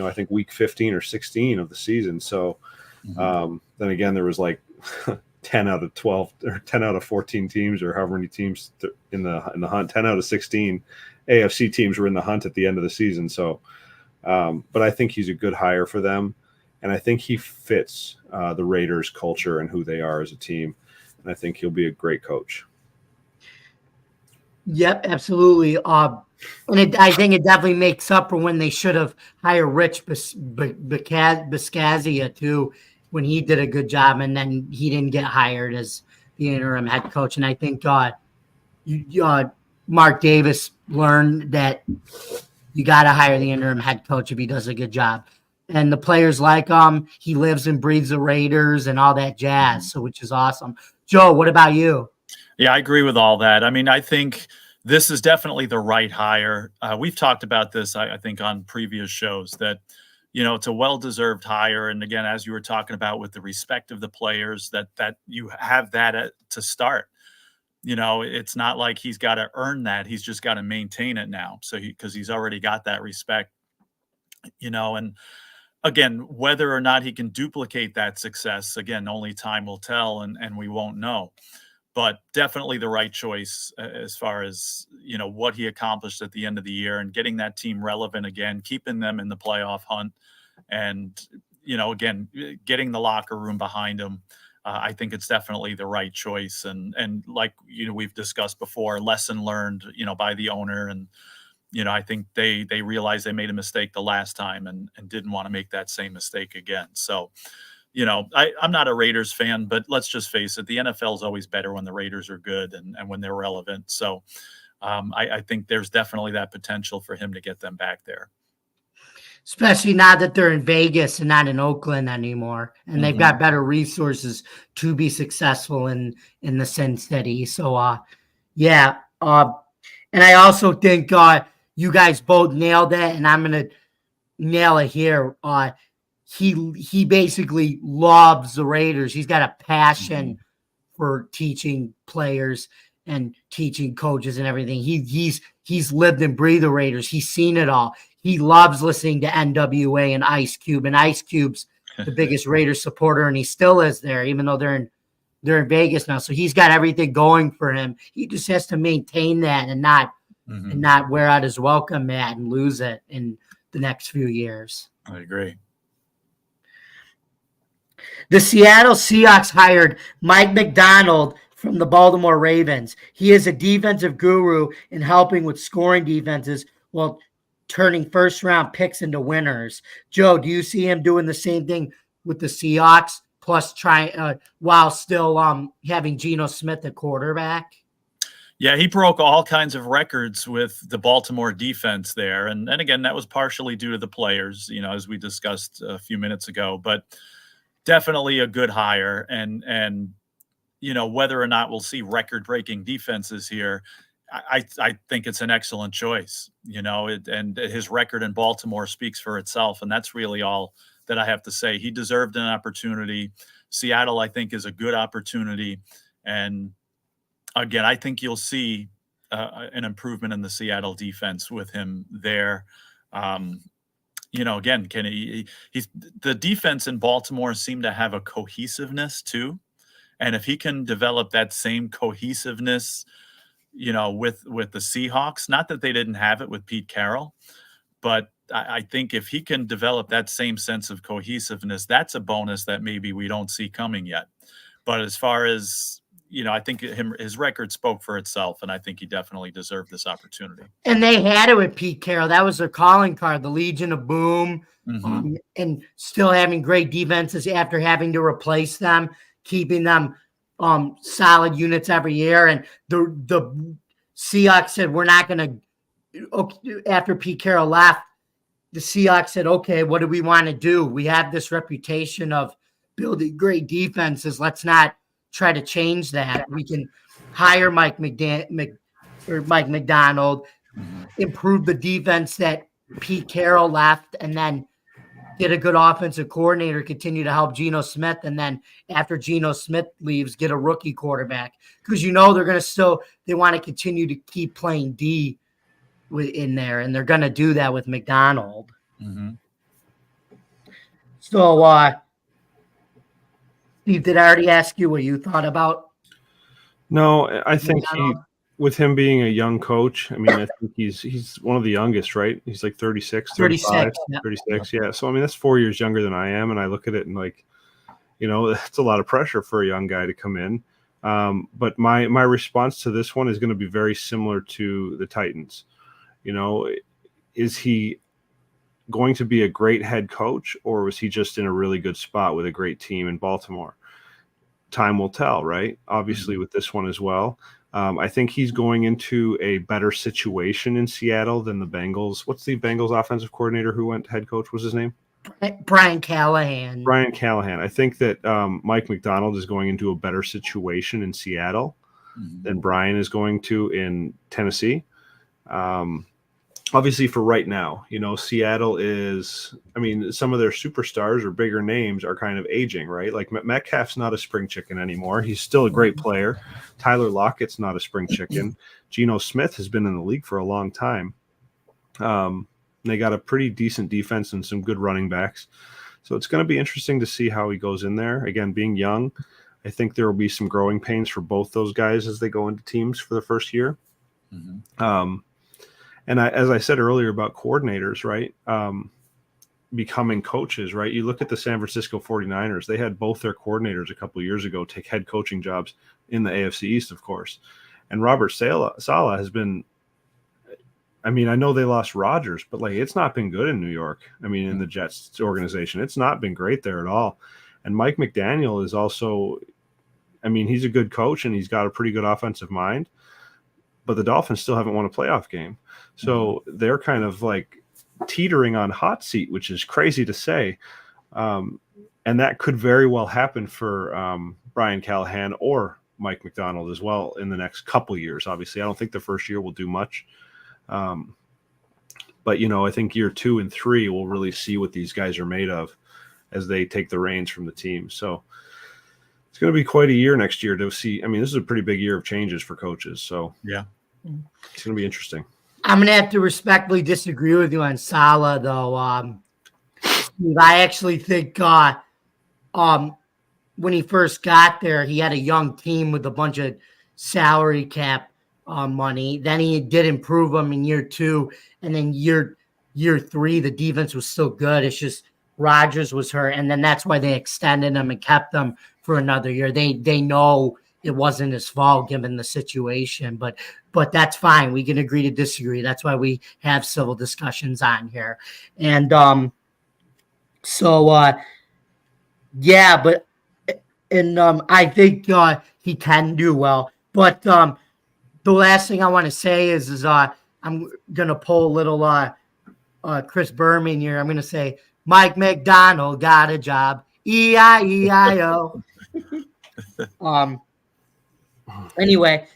I think week 15 or 16 of the season. So then again, there was like 10 out of 12 or 10 out of 14 teams or however many teams in the hunt. 10 out of 16 AFC teams were in the hunt at the end of the season. So, but I think he's a good hire for them. And I think he fits the Raiders culture and who they are as a team. And I think he'll be a great coach. Yep, absolutely. And I think it definitely makes up for when they should have hired Rich Biscazia too, when he did a good job, and then he didn't get hired as the interim head coach. And I think Mark Davis learned that you got to hire the interim head coach if he does a good job. And the players like him. He lives and breathes the Raiders and all that jazz, so which is awesome. Joe, what about you? Yeah, I agree with all that. I think this is definitely the right hire. We've talked about this, I think, on previous shows that, it's a well-deserved hire. And again, as you were talking about with the respect of the players, that you have that to start. It's not like he's got to earn that. He's just got to maintain it now. So because he's already got that respect, and again, whether or not he can duplicate that success, again, only time will tell, and we won't know. But definitely the right choice as far as, what he accomplished at the end of the year and getting that team relevant again, keeping them in the playoff hunt and, again, getting the locker room behind him. I think it's definitely the right choice. And like, we've discussed before, lesson learned, by the owner. And, I think they realized they made a mistake the last time and didn't want to make that same mistake again. So, I'm not a Raiders fan, but let's just face it. The NFL is always better when the Raiders are good and when they're relevant. So I think there's definitely that potential for him to get them back there. Especially now that they're in Vegas and not in Oakland anymore. And they've got better resources to be successful in the Sin City. So, yeah. And I also think you guys both nailed it, and I'm going to nail it here. He basically loves the Raiders. He's got a passion for teaching players and teaching coaches and everything. He's lived and breathed the Raiders. He's seen it all. He loves listening to NWA and Ice Cube, and Ice Cube's the biggest Raiders supporter, and he still is there, even though they're in Vegas now. So he's got everything going for him. He just has to maintain that and not wear out his welcome mat and lose it in the next few years. I agree. The Seattle Seahawks hired Mike McDonald from the Baltimore Ravens. He is a defensive guru in helping with scoring defenses while turning first-round picks into winners. Joe, do you see him doing the same thing with the Seahawks, plus while still having Geno Smith at quarterback? Yeah, he broke all kinds of records with the Baltimore defense there. And again, that was partially due to the players, as we discussed a few minutes ago. But definitely a good hire. And whether or not we'll see record-breaking defenses here, I think it's an excellent choice, and his record in Baltimore speaks for itself. And that's really all that I have to say. He deserved an opportunity. Seattle, I think, is a good opportunity. And again, I think you'll see an improvement in the Seattle defense with him there. Again, he's the defense in Baltimore seemed to have a cohesiveness too. And if he can develop that same cohesiveness, with the Seahawks, not that they didn't have it with Pete Carroll, but I think if he can develop that same sense of cohesiveness, that's a bonus that maybe we don't see coming yet. But as far as, I think his record spoke for itself, and I think he definitely deserved this opportunity. And they had it with Pete Carroll. That was their calling card, the Legion of Boom, and still having great defenses after having to replace them, keeping them solid units every year. And the Seahawks said, we're not going to, after Pete Carroll left, the Seahawks said, okay, what do we want to do? We have this reputation of building great defenses. Let's not try to change that. We can hire Mike McDonald, improve the defense that Pete Carroll left, and then get a good offensive coordinator, continue to help Geno Smith, and then after Geno Smith leaves, get a rookie quarterback. Because they're going to they want to continue to keep playing D in there, and they're going to do that with McDonald. So, Steve, did I already ask you what you thought about? No, I think with him being a young coach, I think he's one of the youngest, right? He's like 36, 35, 36. Yeah. So, that's 4 years younger than I am. And I look at it and that's a lot of pressure for a young guy to come in. But my response to this one is going to be very similar to the Titans. Is he going to be a great head coach, or was he just in a really good spot with a great team in Baltimore? Time will tell, right? Obviously with this one as well. I think he's going into a better situation in Seattle than the Bengals. What's the Bengals offensive coordinator who went head coach? What's his name? Brian Callahan. I think that Mike McDonald is going into a better situation in Seattle than Brian is going to in Tennessee. Obviously for right now, Seattle is, some of their superstars or bigger names are kind of aging, right? Like Metcalf's not a spring chicken anymore. He's still a great player. Tyler Lockett's not a spring chicken. Geno Smith has been in the league for a long time. They got a pretty decent defense and some good running backs. So it's going to be interesting to see how he goes in there. Again, being young, I think there will be some growing pains for both those guys as they go into teams for the first year. And as I said earlier about coordinators, right, becoming coaches, right? You look at the San Francisco 49ers. They had both their coordinators a couple of years ago take head coaching jobs in the AFC East, of course. And Robert Saleh has been – I know they lost Rodgers, but, it's not been good in New York. In the Jets organization. It's not been great there at all. And Mike McDaniel is also – he's a good coach and he's got a pretty good offensive mind. But the Dolphins still haven't won a playoff game. So they're kind of teetering on hot seat, which is crazy to say. And that could very well happen for Brian Callahan or Mike McDonald as well in the next couple years. Obviously, I don't think the first year will do much. But, I think year 2 and 3 we'll really see what these guys are made of as they take the reins from the team. So it's going to be quite a year next year to see. This is a pretty big year of changes for coaches. So yeah, it's going to be interesting. I'm going to have to respectfully disagree with you on Saleh, though. Steve, I actually think when he first got there, he had a young team with a bunch of salary cap money. Then he did improve them in year 2. And then year 3, the defense was still good. It's just Rodgers was hurt. And then that's why they extended him and kept them for another year. They know it wasn't his fault given the situation, but that's fine. We can agree to disagree. That's why we have civil discussions on here. And I think he can do well. But the last thing I want to say is I'm gonna pull a little Chris Berman here. I'm gonna say Mike McDonald got a job. E-I-E-I-O. Anyway,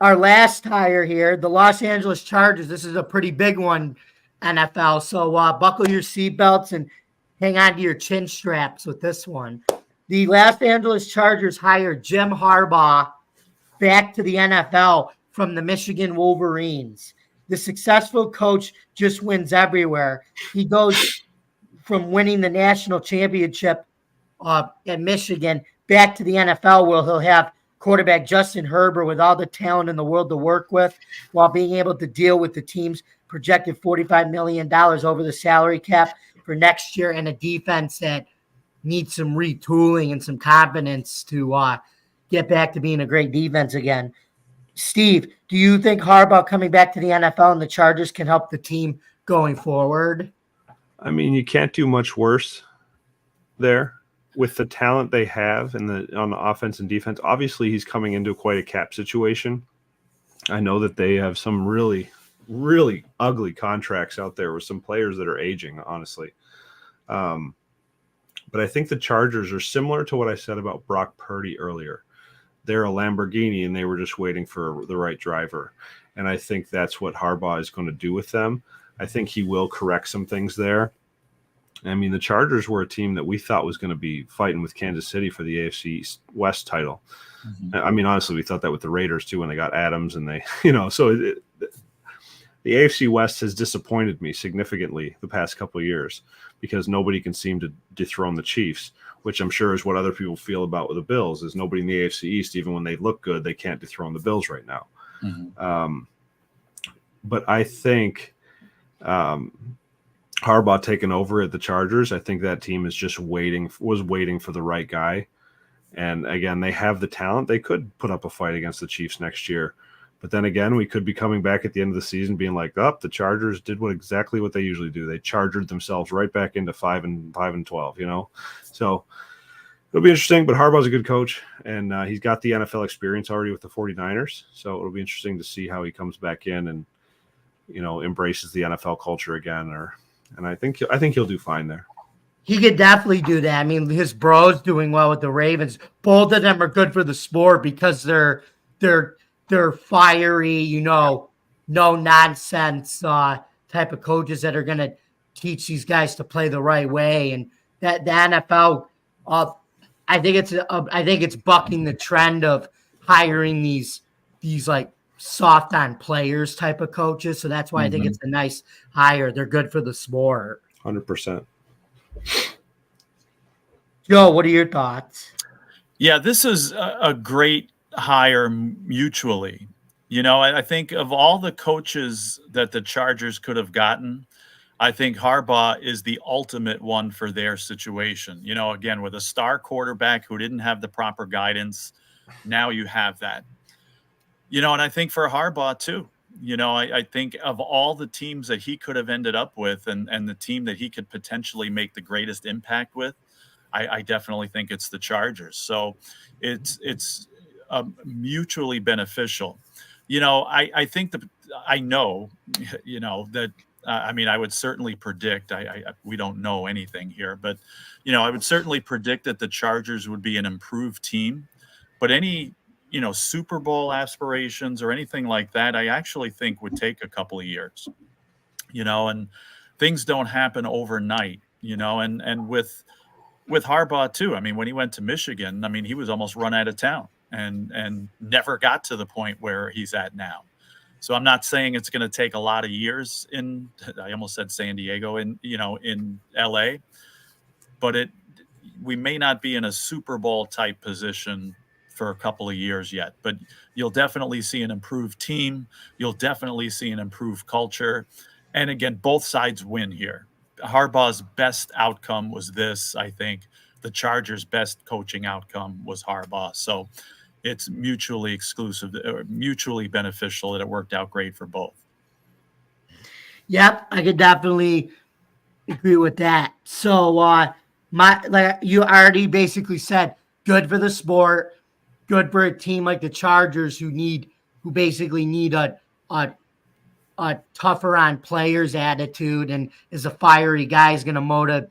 our last hire here, the Los Angeles Chargers. This is a pretty big one, NFL. So buckle your seatbelts and hang on to your chin straps with this one. The Los Angeles Chargers hired Jim Harbaugh back to the NFL from the Michigan Wolverines. The successful coach just wins everywhere. He goes from winning the national championship at Michigan back to the NFL, where he'll have quarterback Justin Herbert with all the talent in the world to work with, while being able to deal with the team's projected $45 million over the salary cap for next year, and a defense that needs some retooling and some confidence to get back to being a great defense again. Steve, do you think Harbaugh coming back to the NFL and the Chargers can help the team going forward? I mean, you can't do much worse there with the talent they have on the offense and defense. Obviously, he's coming into quite a cap situation. I know that they have some really, really ugly contracts out there with some players that are aging, honestly. But I think the Chargers are similar to what I said about Brock Purdy earlier. They're a Lamborghini, and they were just waiting for the right driver. And I think that's what Harbaugh is going to do with them. I think he will correct some things there. I mean, the Chargers were a team that we thought was going to be fighting with Kansas City for the AFC West title. Mm-hmm. I mean, honestly, we thought that with the Raiders too when they got Adams, and they, so the AFC West has disappointed me significantly the past couple of years because nobody can seem to dethrone the Chiefs, which I'm sure is what other people feel about with the Bills. Is nobody in the AFC East, even when they look good, they can't dethrone the Bills right now. Mm-hmm. But I think Harbaugh taking over at the Chargers, I think that team is just waiting for the right guy. And again, they have the talent. They could put up a fight against the Chiefs next year. But then again, we could be coming back at the end of the season being like, the Chargers did exactly what they usually do. They charged themselves right back into 5-12, So it'll be interesting, but Harbaugh's a good coach, and he's got the NFL experience already with the 49ers. So it'll be interesting to see how he comes back in and, embraces the NFL culture again. And I think he'll do fine there. He could definitely do that. I mean, his bro's doing well with the Ravens. Both of them are good for the sport because they're fiery, no nonsense type of coaches that are going to teach these guys to play the right way. And that the NFL, I think it's bucking the trend of hiring these like soft on players type of coaches. So that's why I think it's a nice hire. They're good for the sport. 100%. Joe, what are your thoughts? Yeah, this is a great hire mutually. I think of all the coaches that the Chargers could have gotten, I think Harbaugh is the ultimate one for their situation. Again, with a star quarterback who didn't have the proper guidance, now you have that. And I think for Harbaugh too, I think of all the teams that he could have ended up with and the team that he could potentially make the greatest impact with, I definitely think it's the Chargers. So it's mutually beneficial. I think I know that, I would certainly predict, we don't know anything here, but, I would certainly predict that the Chargers would be an improved team, but any, Super Bowl aspirations or anything like that, I actually think would take a couple of years, and things don't happen overnight, and with Harbaugh too. I mean, when he went to Michigan, he was almost run out of town and never got to the point where he's at now. So I'm not saying it's going to take a lot of years I almost said San Diego in LA, but we may not be in a Super Bowl type position for a couple of years yet, but you'll definitely see an improved team. You'll definitely see an improved culture. And again, both sides win here. Harbaugh's best outcome was this, I think. The Chargers' best coaching outcome was Harbaugh. So it's mutually exclusive, or mutually beneficial that it worked out great for both. Yep, I could definitely agree with that. So like you already basically said, good for the sport, good for a team like the Chargers who basically need a tougher on players attitude, and is a fiery guy is going to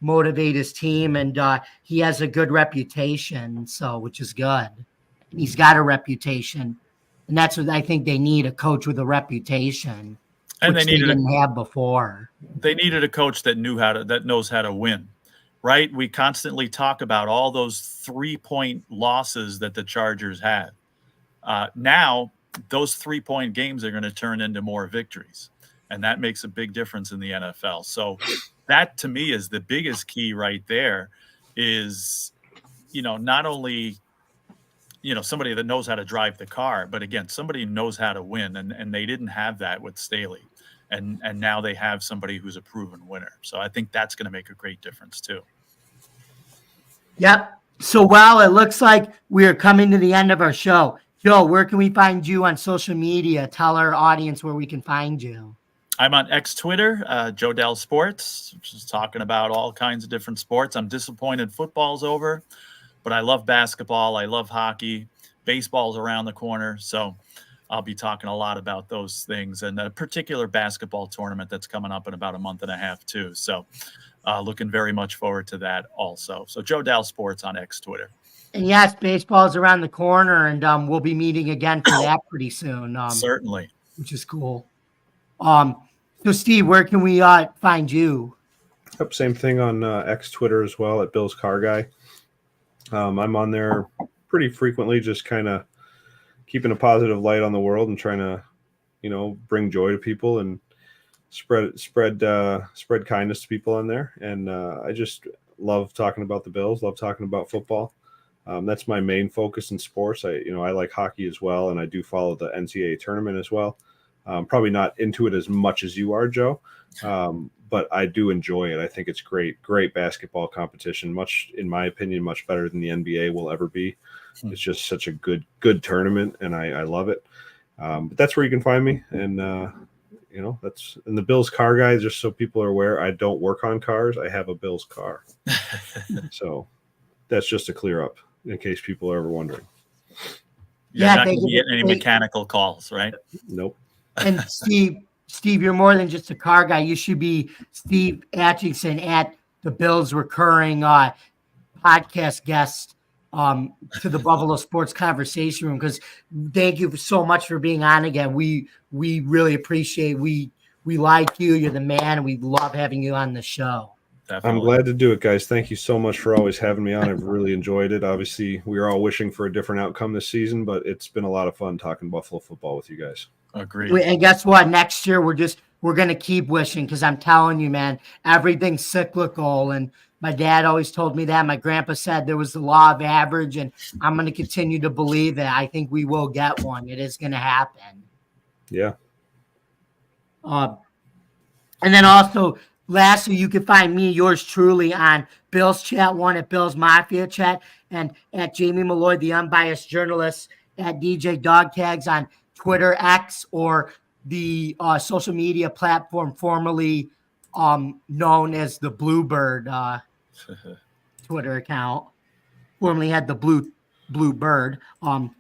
motivate his team, and he has a good reputation, so which is good. He's got a reputation. And that's what I think they need, a coach with a reputation, And which they didn't have before. They needed a coach that knows how to win, right? We constantly talk about all those 3-point losses that the Chargers had. Now those 3-point games are going to turn into more victories, and that makes a big difference in the NFL. So that to me is the biggest key right there is, not only, somebody that knows how to drive the car, but again, somebody who knows how to win. And they didn't have that with Staley. And now they have somebody who's a proven winner. So I think that's going to make a great difference too. Yep. So, well, it looks like we are coming to the end of our show. Joe, where can we find you on social media? Tell our audience where we can find you. I'm on Twitter, Joe Dell Sports, just talking about all kinds of different sports. I'm disappointed football's over, but I love basketball. I love hockey. Baseball's around the corner. So I'll be talking a lot about those things, and a particular basketball tournament that's coming up in about a month and a half too. So looking very much forward to that also. So Joe Dell Sports on Twitter. And yes, baseball's around the corner, and we'll be meeting again for that pretty soon. Certainly. Which is cool. So Steve, where can we find you? Yep, same thing on X Twitter as well, at Bill's Car Guy. I'm on there pretty frequently, just kind of keeping a positive light on the world and trying to, bring joy to people and spread kindness to people on there. And I just love talking about the Bills, love talking about football. That's my main focus in sports. I like hockey as well, and I do follow the NCAA tournament as well. Probably not into it as much as you are, Joe, but I do enjoy it. I think it's great basketball competition. Much, in my opinion, much better than the NBA will ever be. It's just such a good tournament, and I love it. But that's where you can find me, and that's in the Bills Car Guy. Just so people are aware, I don't work on cars. I have a Bills car, so that's just to clear up in case people are ever wondering. You're not going to get any mechanical calls, right? Nope. And Steve, you're more than just a car guy. You should be Steve Atchison at the Bills recurring podcast guest to the Buffalo Sports Conversation Room, because thank you so much for being on again. We really appreciate. We like you. You're the man, and we love having you on the show. Definitely. I'm glad to do it, guys. Thank you so much for always having me on. I've really enjoyed it. Obviously, we are all wishing for a different outcome this season, but it's been a lot of fun talking Buffalo football with you guys. Agreed. And guess what? Next year, we're going to keep wishing, because I'm telling you, man, everything's cyclical. And my dad always told me that. My grandpa said there was the law of average, and I'm going to continue to believe that. I think we will get one. It is going to happen. Yeah. And then also, lastly, you can find me, yours truly, on Bill's Chat 1 at Bill's Mafia Chat, and at Jamie Malloy, the unbiased journalist, at DJ Dog Tags on Twitter, X, or the social media platform formerly known as the Bluebird Twitter account. Formerly had the Blue Bird. And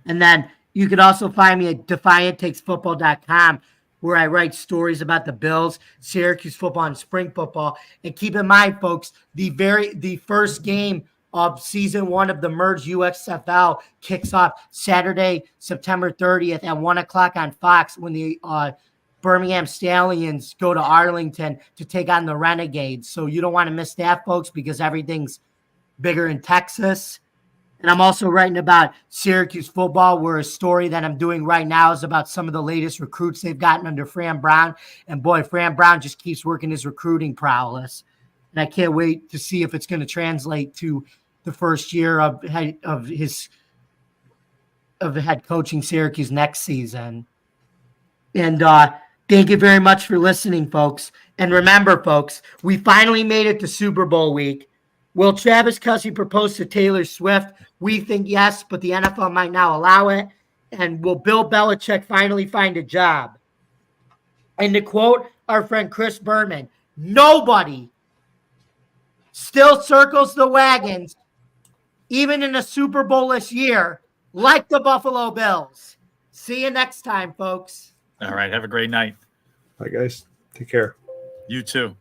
then you could also find me at DefiantTakesFootball.com, where I write stories about the Bills, Syracuse football, and spring football. And keep in mind, folks, the first game of season 1 of the merged USFL kicks off Saturday, September 30th at 1:00 on Fox, when the Birmingham Stallions go to Arlington to take on the Renegades. So you don't want to miss that, folks, because everything's bigger in Texas. And I'm also writing about Syracuse football, where a story that I'm doing right now is about some of the latest recruits they've gotten under Fran Brown. And boy, Fran Brown just keeps working his recruiting prowess. And I can't wait to see if it's going to translate to the first year of head coaching Syracuse next season. And thank you very much for listening, folks. And remember, folks, we finally made it to Super Bowl week. Will Travis Kelce propose to Taylor Swift? We think yes, but the NFL might now allow it. And will Bill Belichick finally find a job? And to quote our friend Chris Berman, nobody still circles the wagons, even in a Super Bowl-less year, like the Buffalo Bills. See you next time, folks. All right. Have a great night. Bye, guys. Take care. You too.